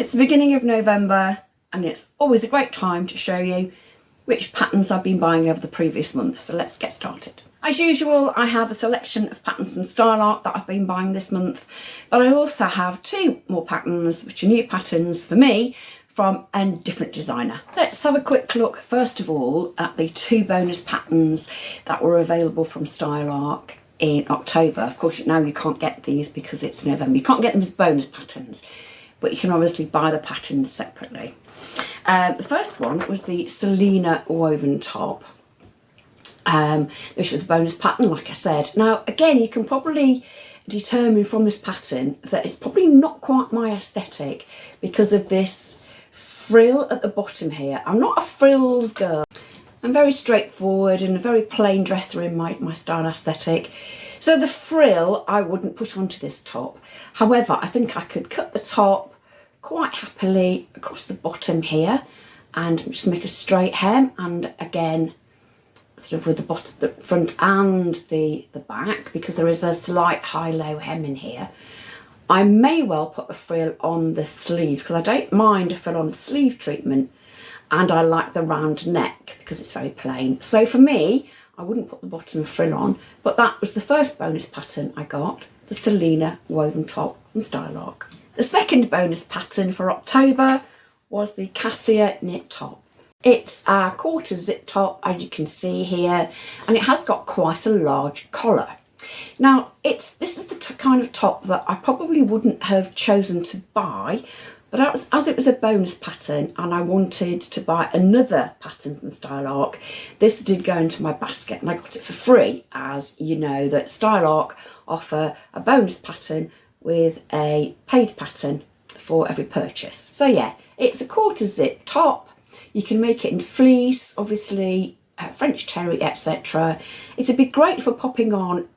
It's the beginning of November and it's always a great time to show you which patterns I've been buying over the previous month, so let's get started. As usual, I have a selection of patterns from Style Art that I've been buying this month, but I also have two more patterns which are new patterns for me from a different designer. Let's have a quick look first of all at the two bonus patterns that were available from Style Art in October. Of course now you can't get these because it's November. You can't get them as bonus patterns, but you can obviously buy the patterns separately. The first one was the Selena woven top, which was a bonus pattern, like I said. Now again, you can probably determine from this pattern that it's probably not quite my aesthetic because of this frill at the bottom here. I'm not a frills girl. I'm very straightforward and a very plain dresser in my style aesthetic. So the frill I wouldn't put onto this top. However, I think I could cut the top quite happily across the bottom here and just make a straight hem, and again sort of with the bottom, the front and the back, because there is a slight high-low hem in here. I may well put a frill on the sleeves because I don't mind a frill on the sleeve treatment, and I like the round neck because it's very plain. So for me, I wouldn't put the bottom frill on, but that was the first bonus pattern I got, the Selena woven top from Style Art. The second bonus pattern for October was the Cassia knit top. It's a quarter zip top, as you can see here, and it has got quite a large collar. Now, this is the kind of top that I probably wouldn't have chosen to buy, but as it was a bonus pattern and I wanted to buy another pattern from Style Art, this did go into my basket and I got it for free, as you know that Style Art offer a bonus pattern with a paid pattern for every purchase. So yeah, it's a quarter zip top. You can make it in fleece, obviously, French terry, etc. It'd be great for popping on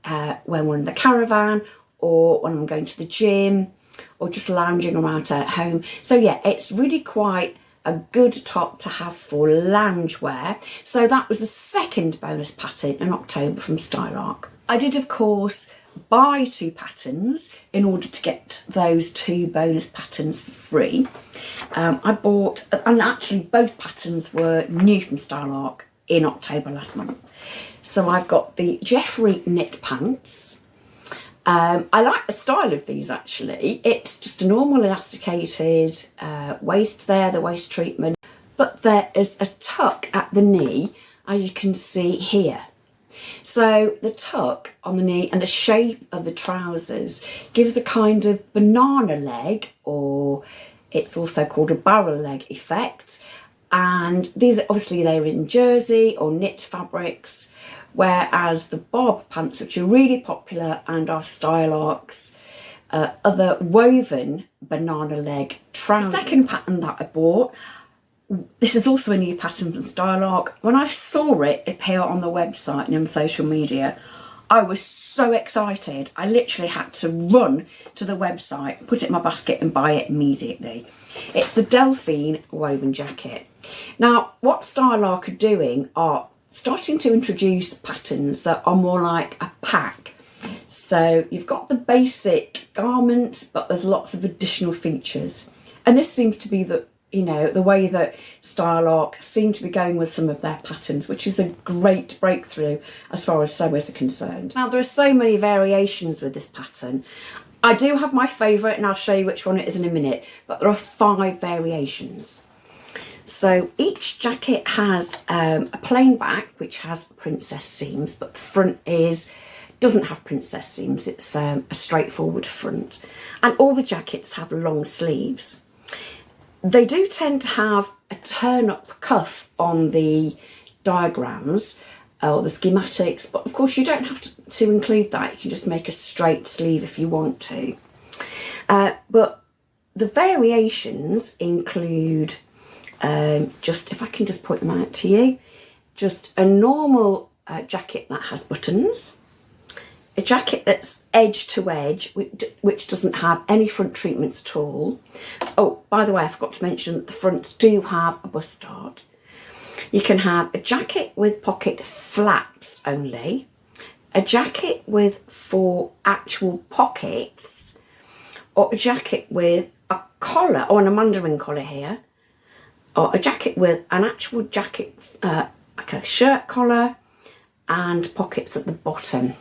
when we're in the caravan or when I'm going to the gym or just lounging around at home. So yeah, it's really quite a good top to have for loungewear. So that was the second bonus pattern in October from Style Art. I did, of course, buy two patterns in order to get those two bonus patterns for free. I bought, and actually both patterns were new from Style Art in October last month. So I've got the Jeffrey knit pants. I like the style of these actually. It's just a normal elasticated waist there, the waist treatment, but there is a tuck at the knee, as you can see here. So the tuck on the knee and the shape of the trousers gives a kind of banana leg, or it's also called a barrel leg effect. And these are obviously they're in jersey or knit fabrics, whereas the bob pants, which are really popular and are Style Art's other woven banana leg trousers. The second pattern that I bought, this is also a new pattern from Style Art. When I saw it appear on the website and on social media, I was so excited. I literally had to run to the website, put it in my basket and buy it immediately. It's the Delphine woven jacket. Now, what Style Art are doing are starting to introduce patterns that are more like a pack. So you've got the basic garments, but there's lots of additional features. And this seems to be the way that Style Art seem to be going with some of their patterns, which is a great breakthrough as far as sewers are concerned. Now, there are so many variations with this pattern. I do have my favourite, and I'll show you which one it is in a minute, but there are 5 variations. So each jacket has a plain back, which has princess seams, but the front doesn't have princess seams. It's a straightforward front. And all the jackets have long sleeves. They do tend to have a turn-up cuff on the diagrams or the schematics, but of course you don't have to include that. You can just make a straight sleeve if you want to. But the variations include, if I can just point them out to you, just a normal jacket that has buttons, a jacket that's edge to edge, which doesn't have any front treatments at all. Oh, by the way, I forgot to mention that the fronts do have a bustard. You can have a jacket with pocket flaps only, a jacket with 4 actual pockets, or a jacket with a collar, or a mandarin collar here, or a jacket with an actual jacket, like a shirt collar and pockets at the bottom.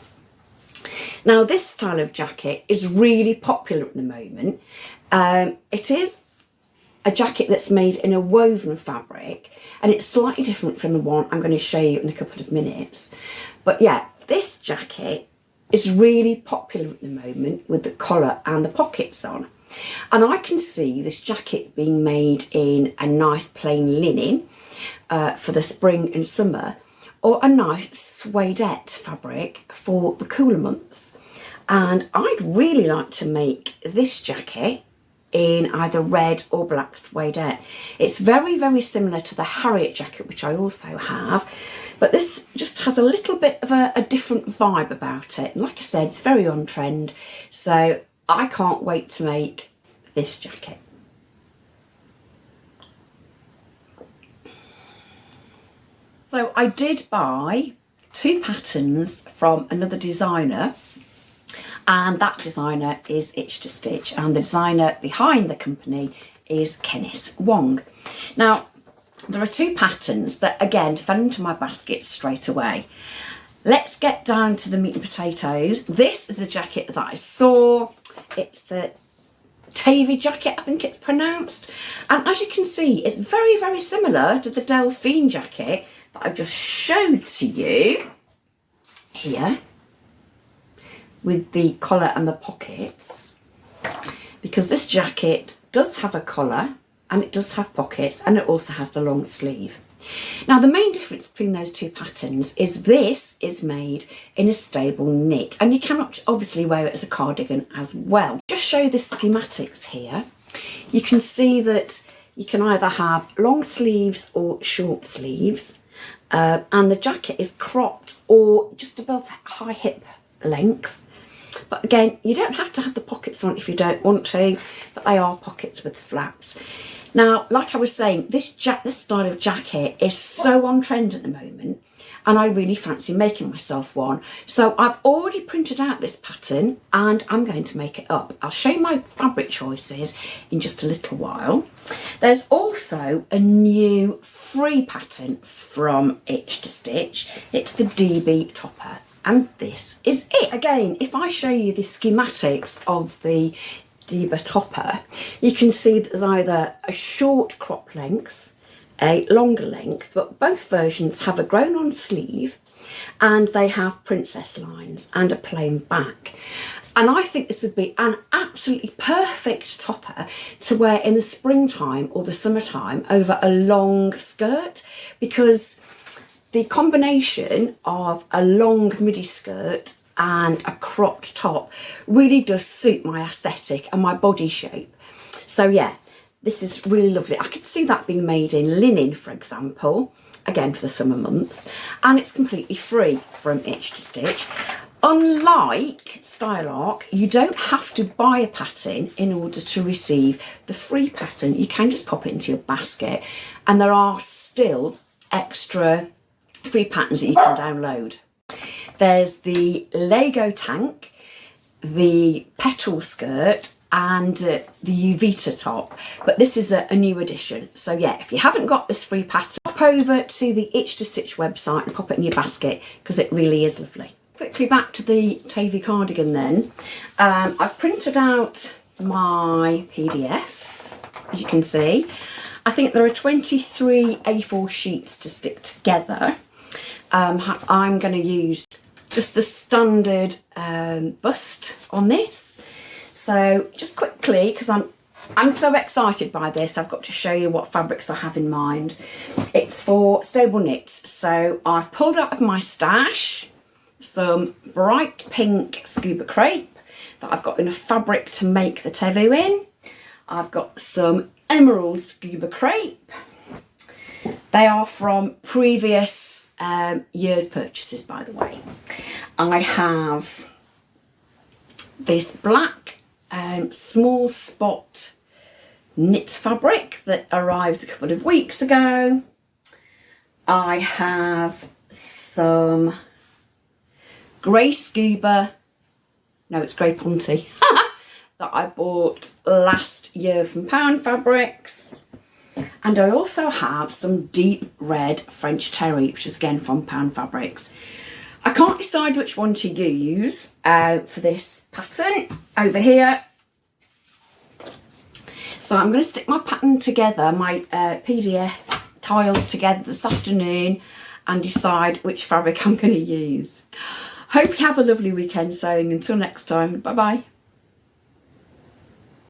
Now this style of jacket is really popular at the moment. It is a jacket that's made in a woven fabric, and it's slightly different from the one I'm going to show you in a couple of minutes. But yeah, this jacket is really popular at the moment with the collar and the pockets on. And I can see this jacket being made in a nice plain linen for the spring and summer, or a nice suedette fabric for the cooler months. And I'd really like to make this jacket in either red or black suedette. It's very, very similar to the Harriet jacket, which I also have, but this just has a little bit of a different vibe about it. And like I said, it's very on trend, so I can't wait to make this jacket. So I did buy 2 patterns from another designer, and that designer is Itch to Stitch, and the designer behind the company is Kenneth Wong. Now, there are 2 patterns that again fell into my basket straight away. Let's get down to the meat and potatoes. This is the jacket that I saw. It's the Tavy jacket, I think it's pronounced. And as you can see, it's very, very similar to the Delphine jacket that I just showed to you here, with the collar and the pockets, because this jacket does have a collar and it does have pockets, and it also has the long sleeve. Now the main difference between those 2 patterns is this is made in a stable knit, and you cannot obviously wear it as a cardigan as well. Just show the schematics here. You can see that you can either have long sleeves or short sleeves, and the jacket is cropped or just above high hip length. But again, you don't have to have the pockets on if you don't want to, but they are pockets with flaps. Now, like I was saying, this style of jacket is so on trend at the moment, and I really fancy making myself one. So I've already printed out this pattern and I'm going to make it up. I'll show you my fabric choices in just a little while. There's also a new free pattern from Itch to Stitch. It's the DB topper, and this is it. Again, if I show you the schematics of the DB topper, you can see that there's either a short crop length, a longer length, but both versions have a grown on sleeve, and they have princess lines and a plain back. And I think this would be an absolutely perfect topper to wear in the springtime or the summertime over a long skirt, because the combination of a long midi skirt and a cropped top really does suit my aesthetic and my body shape. So yeah, this is really lovely. I could see that being made in linen, for example, again for the summer months, and it's completely free from Itch to Stitch. Unlike Style Arc, you don't have to buy a pattern in order to receive the free pattern. You can just pop it into your basket, and there are still extra free patterns that you can download. There's the Lego tank, the petal skirt, and the Uvita top, but this is a new edition. So yeah, if you haven't got this free pattern, pop over to the Itch to Stitch website and pop it in your basket, because it really is lovely. Quickly back to the Tavy cardigan then. I've printed out my PDF, as you can see. I think there are 23 A4 sheets to stick together. I'm going to use just the standard bust on this. So just quickly, because I'm so excited by this, I've got to show you what fabrics I have in mind. It's for stable knits. So I've pulled out of my stash some bright pink scuba crepe that I've got enough fabric to make the tevu in. I've got some emerald scuba crepe. They are from previous year's purchases, by the way. I have this black small spot knit fabric that arrived a couple of weeks ago. I have some grey scuba, no, it's grey ponte, that I bought last year from Pound Fabrics. And I also have some deep red French terry, which is again from Pound Fabrics. I can't decide which one to use for this pattern over here. So I'm going to stick my pattern together, my PDF tiles together this afternoon and decide which fabric I'm going to use. Hope you have a lovely weekend sewing. Until next time, bye bye.